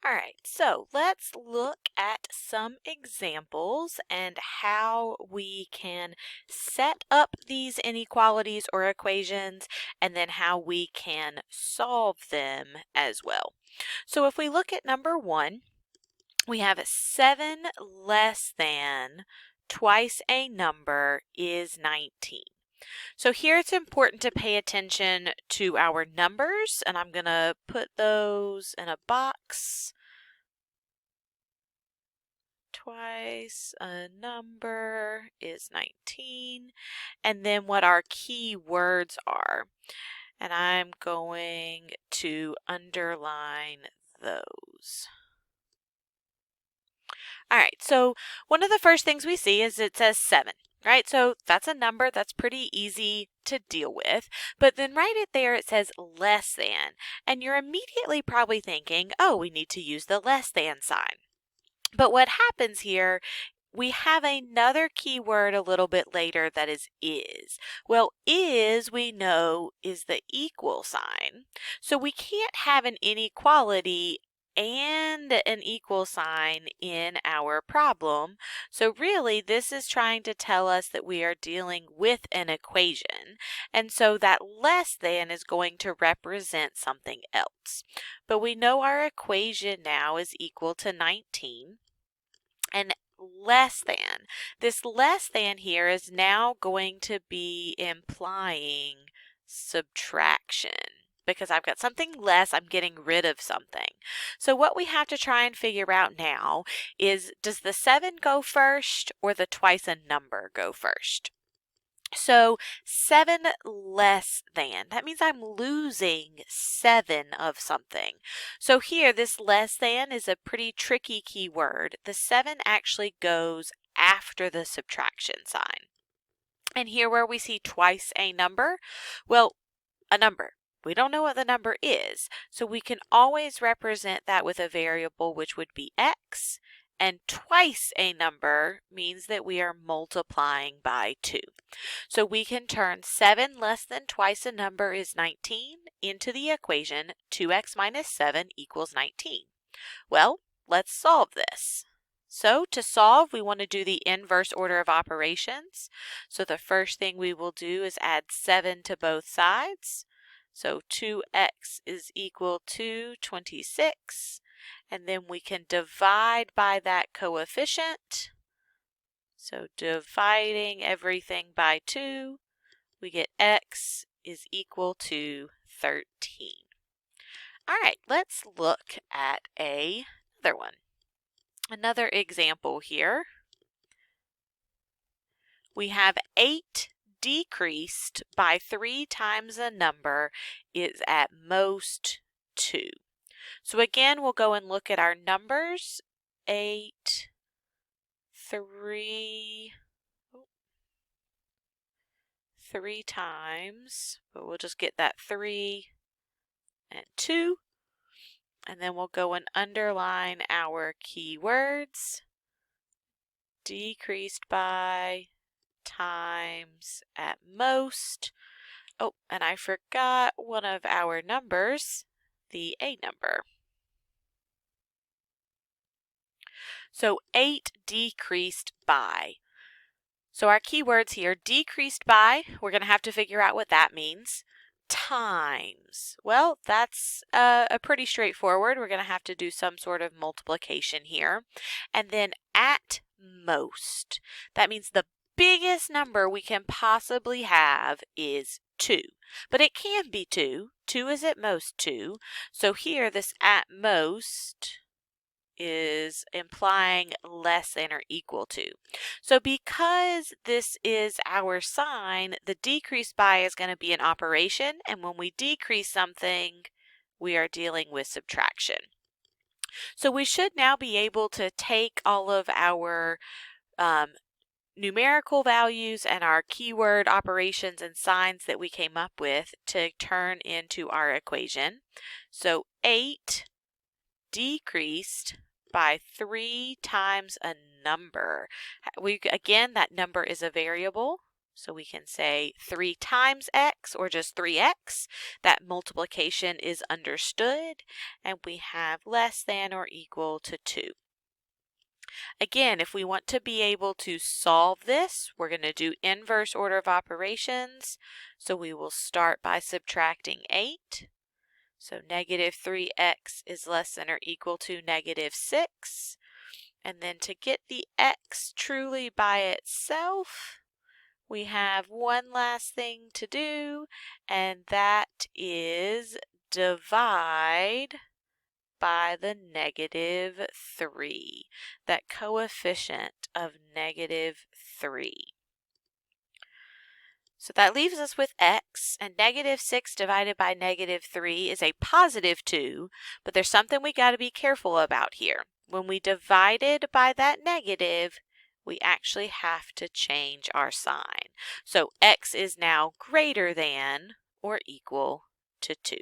All right, so let's look at some examples and how we can set up these inequalities or equations and then how we can solve them as well. So if we look at number 1, we have 7 less than twice a number is 19. So here it's important to pay attention to our numbers, and I'm going to put those in a box. Twice a number is 19, and then what our key words are. And I'm going to underline those. All right, so one of the first things we see is it says 7, right? So that's a number that's pretty easy to deal with. But then right it there it says less than, and you're immediately probably thinking, oh, we need to use the less than sign. But what happens here, we have another keyword a little bit later that is. Well, is, we know, is the equal sign. So we can't have an inequality and an equal sign in our problem. So really, this is trying to tell us that we are dealing with an equation. And so that less than is going to represent something else. But we know our equation now is equal to 19. And less than. This less than here is now going to be implying subtraction. Because I've got something less, I'm getting rid of something. So what we have to try and figure out now is, does the 7 go first or the twice a number go first? So 7 less than, that means I'm losing 7 of something. So here, this less than is a pretty tricky keyword. The 7 actually goes after the subtraction sign. And here where we see twice a number, well, a number. We don't know what the number is, so we can always represent that with a variable, which would be x. And twice a number means that we are multiplying by 2. So we can turn 7 less than twice a number is 19 into the equation 2x minus 7 equals 19. Well, let's solve this. So to solve, we want to do the inverse order of operations. So the first thing we will do is add 7 to both sides. So 2x is equal to 26. And then we can divide by that coefficient. So dividing everything by 2, we get x is equal to 13. All right, let's look at another one. Another example here. We have 8 decreased by 3 times a number is at most 2. So again, we'll go and look at our numbers. 8, 3 times, but we'll just get that 3 and 2. And then we'll go and underline our keywords. Decreased by times at most. Oh, and I forgot one of our numbers, the A number. So 8 decreased by. So our keywords here, decreased by, we're going to have to figure out what that means. Times. Well, that's a pretty straightforward. We're going to have to do some sort of multiplication here. And then at most. That means the biggest number we can possibly have is 2. But it can be 2. 2 is at most 2. So here, this at most is implying less than or equal to. So because this is our sign, the decrease by is going to be an operation, and when we decrease something, we are dealing with subtraction. So we should now be able to take all of our numerical values and our keyword operations and signs that we came up with to turn into our equation. So 8 decreased by 3 times a number. Again, that number is a variable, So we can say 3 times x, or just 3x. That multiplication is understood, and we have less than or equal to 2. Again, if we want to be able to solve this, we're going to do inverse order of operations. So we will start by subtracting 8. So negative 3x is less than or equal to negative 6. And then to get the x truly by itself, we have one last thing to do, and that is divide by the negative 3, that coefficient of negative 3. So that leaves us with x, and negative 6 divided by negative 3 is a positive 2, but there's something we got to be careful about here. When we divided by that negative, we actually have to change our sign. So x is now greater than or equal to 2.